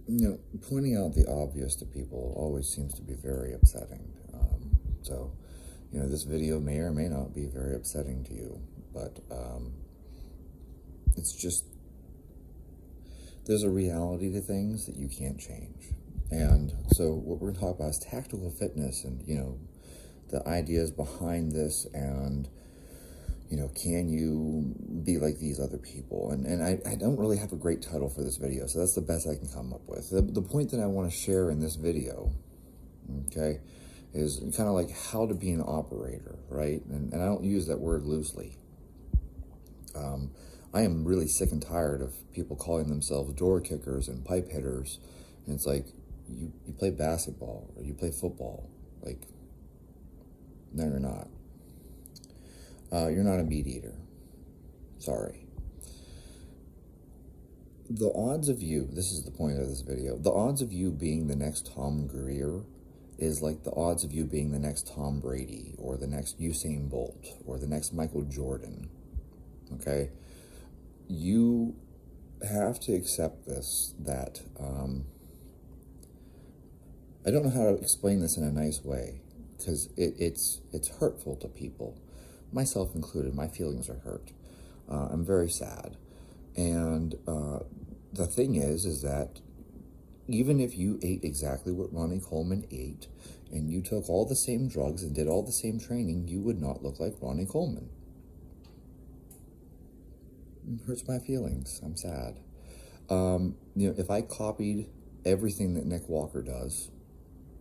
Pointing out the obvious to people always seems to be very upsetting. So, this video may or may not be very upsetting to you, but it's just, there's a reality to things that you can't change. And so what we're going to talk about is tactical fitness and, the ideas behind this and, can you be like these other people? And I don't really have a great title for this video, so that's the best I can come up with. The point that I want to share in this video, okay, is kind of like how to be an operator, right? And I don't use that word loosely. I am really sick and tired of people calling themselves door kickers and pipe hitters. And it's like, you play basketball or you play football. Like, no, you're not. You're not a meat eater. Sorry. The odds of you, this is the point of this video, the odds of you being the next Tom Greer is like the odds of you being the next Tom Brady or the next Usain Bolt or the next Michael Jordan. Okay? You have to accept this, that, I don't know how to explain this in a nice way, because it's hurtful to people, myself included. My feelings are hurt. I'm very sad. And the thing is that even if you ate exactly what Ronnie Coleman ate, and you took all the same drugs and did all the same training, you would not look like Ronnie Coleman. It hurts my feelings. I'm sad. If I copied everything that Nick Walker does,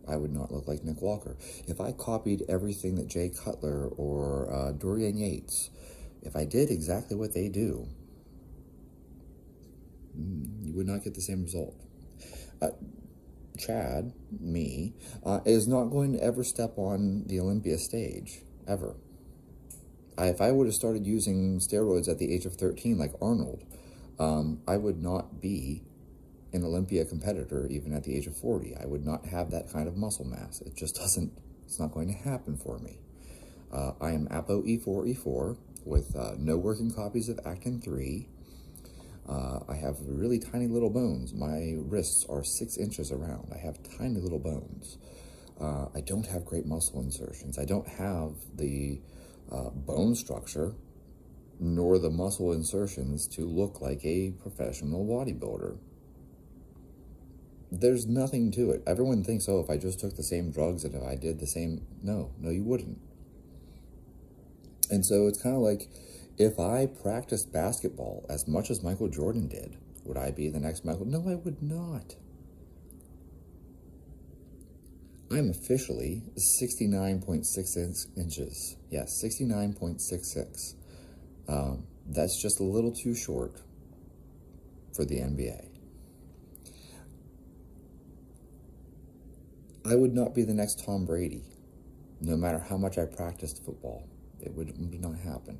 I would not look like Nick Walker. If I copied everything that Jay Cutler or Dorian Yates, if I did exactly what they do, you would not get the same result. Chad, me, is not going to ever step on the Olympia stage, ever. If I would have started using steroids at the age of 13 like Arnold, I would not be an Olympia competitor even at the age of 40. I would not have that kind of muscle mass. It just doesn't, it's not going to happen for me. I am ApoE4E4 with no working copies of Actin 3. I have really tiny little bones. My wrists are 6 inches around. I have tiny little bones. I don't have great muscle insertions. I don't have the bone structure nor the muscle insertions to look like a professional bodybuilder. There's nothing to it. Everyone thinks, oh, if I just took the same drugs and if I did the same... No, you wouldn't. And so it's kind of like, if I practiced basketball as much as Michael Jordan did, would I be the next Michael? No, I would not. I'm officially 69.6 inches. Yes, 69.66. That's just a little too short for the NBA. I would not be the next Tom Brady, no matter how much I practiced football. It would not happen.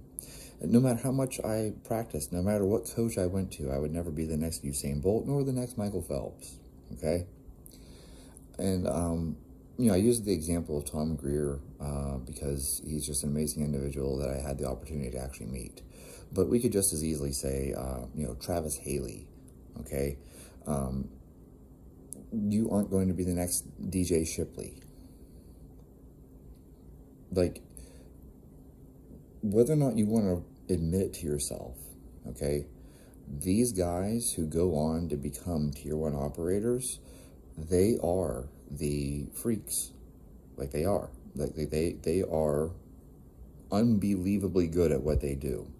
No matter how much I practiced, no matter what coach I went to, I would never be the next Usain Bolt nor the next Michael Phelps, okay? And, I use the example of Tom Greer because he's just an amazing individual that I had the opportunity to actually meet. But we could just as easily say, Travis Haley, okay? You aren't going to be the next DJ Shipley. Like, whether or not you want to admit it to yourself, okay, these guys who go on to become Tier 1 operators, they are the freaks. Like, they are. Like, they are unbelievably good at what they do.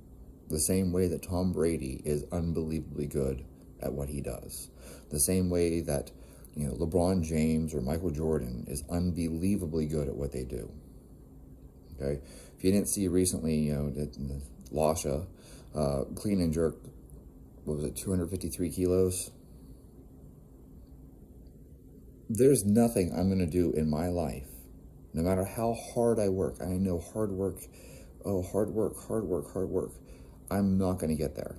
The same way that Tom Brady is unbelievably good at what he does. The same way that, LeBron James or Michael Jordan is unbelievably good at what they do. Okay? If you didn't see recently, Lasha, clean and jerk, what was it, 253 kilos? There's nothing I'm going to do in my life, no matter how hard I work. I know hard work, hard work. I'm not going to get there.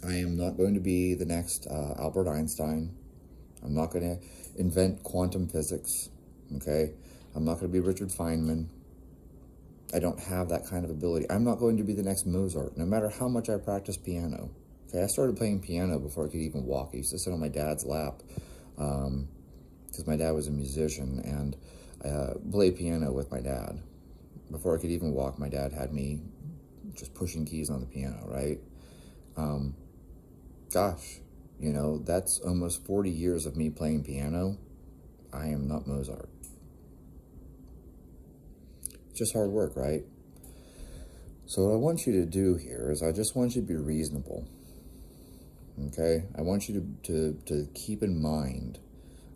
I am not going to be the next Albert Einstein. I'm not going to invent quantum physics, okay? I'm not going to be Richard Feynman. I don't have that kind of ability. I'm not going to be the next Mozart, no matter how much I practice piano. Okay, I started playing piano before I could even walk. I used to sit on my dad's lap because my dad was a musician, and I played piano with my dad. Before I could even walk, my dad had me just pushing keys on the piano, right? Gosh, you know, that's almost 40 years of me playing piano. I am not Mozart. It's just hard work, right? So what I want you to do here is I just want you to be reasonable, okay? I want you to keep in mind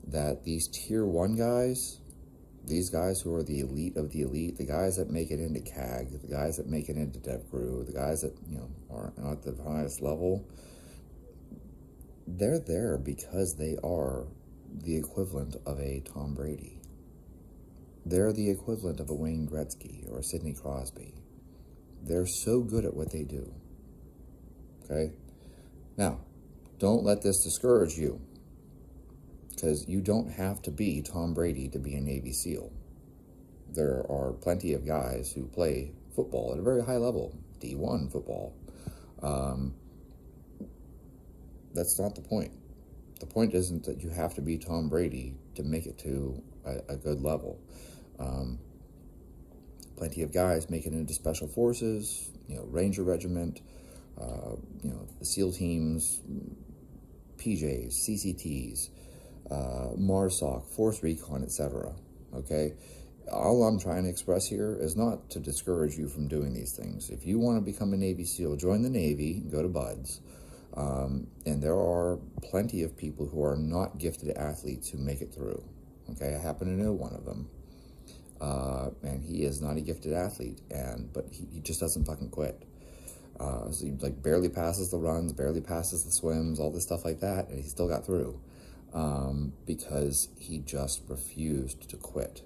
that these tier 1 guys, these guys who are the elite of the elite, the guys that make it into CAG, the guys that make it into DevGru, the guys that, you know, are at the highest level, they're there because they are the equivalent of a Tom Brady. They're the equivalent of a Wayne Gretzky or a Sidney Crosby. They're so good at what they do, okay? Now, don't let this discourage you, because you don't have to be Tom Brady to be a Navy SEAL. There are plenty of guys who play football at a very high level, D1 football. That's not the point. The point isn't that you have to be Tom Brady to make it to a good level. Plenty of guys make it into Special Forces, you know, Ranger Regiment, you know, the SEAL teams, PJs, CCTs, MARSOC, Force Recon, etc. Okay? All I'm trying to express here is not to discourage you from doing these things. If you want to become a Navy SEAL, join the Navy and go to BUD/S. And there are plenty of people who are not gifted athletes who make it through. Okay? I happen to know one of them. And he is not a gifted athlete, but he just doesn't fucking quit. So he like barely passes the runs, barely passes the swims, all this stuff like that, and he still got through because he just refused to quit.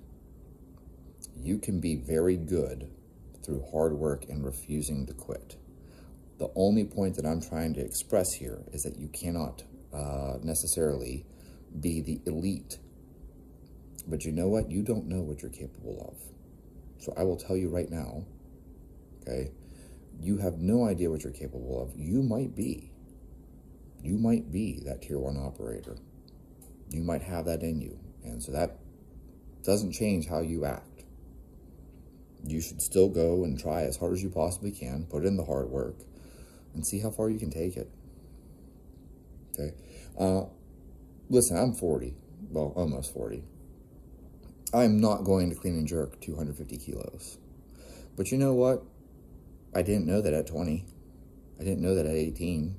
You can be very good through hard work and refusing to quit. The only point that I'm trying to express here is that you cannot necessarily be the elite. But you know what? You don't know what you're capable of. So I will tell you right now, okay? You have no idea what you're capable of. You might be that tier 1 operator. You might have that in you. And so that doesn't change how you act. You should still go and try as hard as you possibly can, put in the hard work, and see how far you can take it. Okay? Listen, I'm 40. Well, almost 40. I'm not going to clean and jerk 250 kilos. But you know what? I didn't know that at 20. I didn't know that at 18.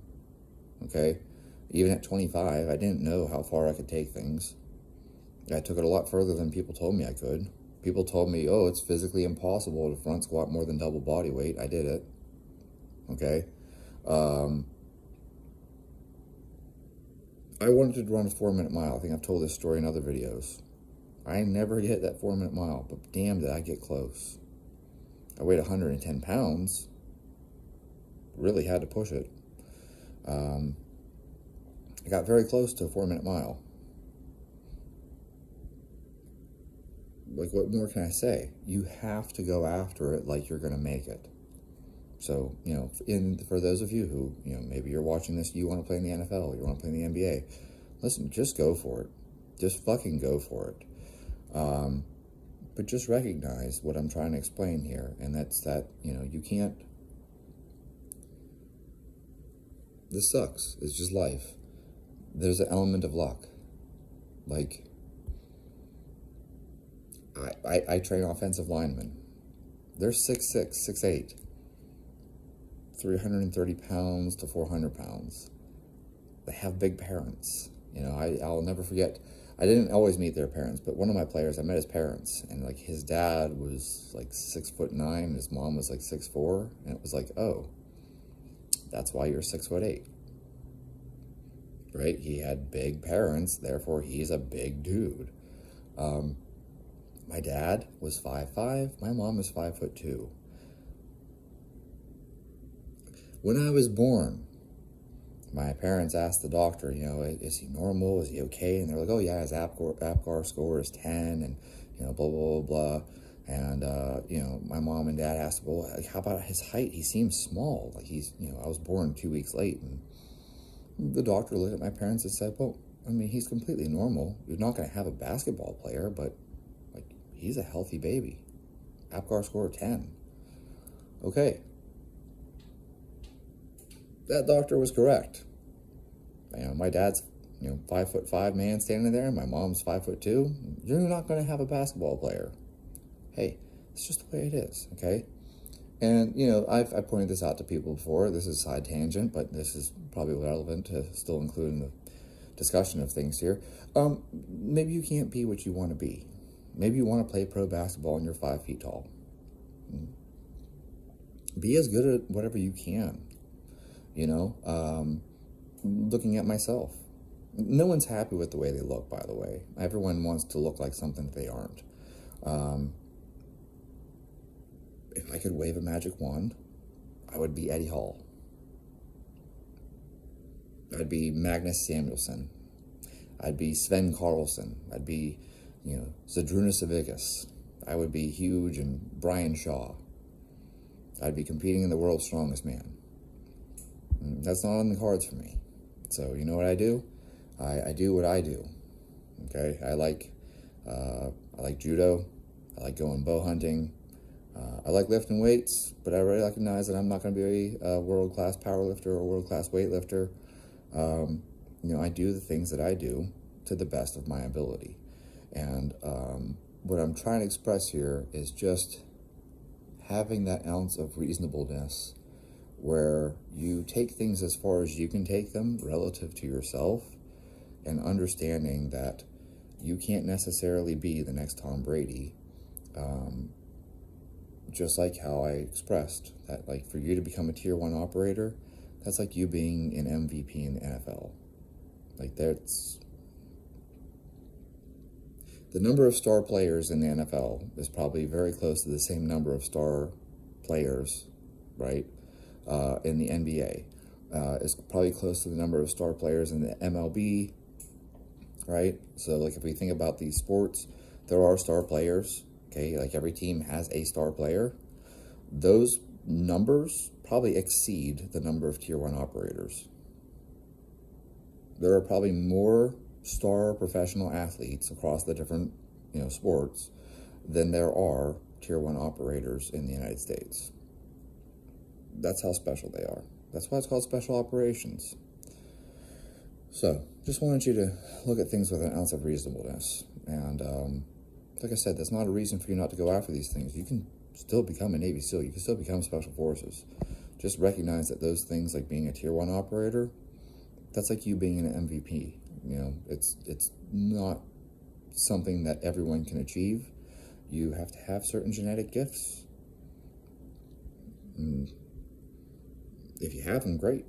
Okay? Even at 25, I didn't know how far I could take things. I took it a lot further than people told me I could. People told me, oh, it's physically impossible to front squat more than double body weight. I did it. Okay? I wanted to run a 4-minute mile. I think I've told this story in other videos. I never hit that 4-minute mile, but damn did I get close. I weighed 110 pounds. Really had to push it. I got very close to a 4-minute mile. Like, what more can I say? You have to go after it like you're going to make it. So, you know, for those of you who, you know, maybe you're watching this, you want to play in the NFL, you want to play in the NBA, listen, just go for it. Just fucking go for it. But just recognize what I'm trying to explain here, and that's that, you know, you can't, this sucks. It's just life. There's an element of luck. Like, I train offensive linemen. They're 6'6", 6'8", 330 pounds to 400 pounds. They have big parents. You know, I'll never forget, I didn't always meet their parents, but one of my players, I met his parents, and like his dad was like 6'9", and his mom was like 6'4", and it was like, oh, that's why you're 6'8". Right? He had big parents, therefore he's a big dude. My dad was 5'5", my mom was 5'2". When I was born, my parents asked the doctor, you know, is he normal? Is he okay? And they're like, oh yeah, his APGAR score is 10, and, you know, blah, blah, blah, blah. And, you know, my mom and dad asked, well, like, how about his height? He seems small. Like, he's, you know, I was born 2 weeks late, and The doctor looked at my parents and said, well, I mean, he's completely normal. You're not going to have a basketball player, but, like, he's a healthy baby. APGAR score 10. Okay. That doctor was correct. You know, my dad's, 5'5" man standing there, and my mom's 5'2". You're not going to have a basketball player. Hey, it's just the way it is, okay? And, I've pointed this out to people before. This is a side tangent, but this is probably relevant to still include in the discussion of things here. Maybe you can't be what you want to be. Maybe you want to play pro basketball and you're 5 feet tall. Be as good at whatever you can. Looking at myself. No one's happy with the way they look, by the way. Everyone wants to look like something that they aren't. If I could wave a magic wand, I would be Eddie Hall. I'd be Magnus Samuelsson. I'd be Sven Karlsson. I'd be, Zydrunas Savickas. I would be huge and Brian Shaw. I'd be competing in the world's strongest man. That's not on the cards for me. So you know what I do? I do what I do. Okay, I like judo. I like going bow hunting. I like lifting weights, but I really recognize that I'm not going to be a world-class powerlifter or world-class weightlifter. I do the things that I do to the best of my ability. And what I'm trying to express here is just having that ounce of reasonableness where you take things as far as you can take them relative to yourself, and understanding that you can't necessarily be the next Tom Brady. Just like how I expressed that, like, for you to become a tier 1 operator, that's like you being an MVP in the NFL. Like, that's the number of star players in the NFL is probably very close to the same number of star players, right? In the NBA is probably close to the number of star players in the MLB, right? So, like, if we think about these sports, there are star players, okay? Like, every team has a star player. Those numbers probably exceed the number of tier 1 operators. There are probably more star professional athletes across the different, sports than there are tier 1 operators in the United States. That's how special they are. That's why it's called special operations. So, just wanted you to look at things with an ounce of reasonableness. And, like I said, that's not a reason for you not to go after these things. You can still become a Navy SEAL. You can still become Special Forces. Just recognize that those things, like being a tier 1 operator, that's like you being an MVP. It's not something that everyone can achieve. You have to have certain genetic gifts. If you have them, great.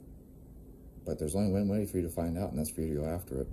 But there's only one way for you to find out, and that's for you to go after it.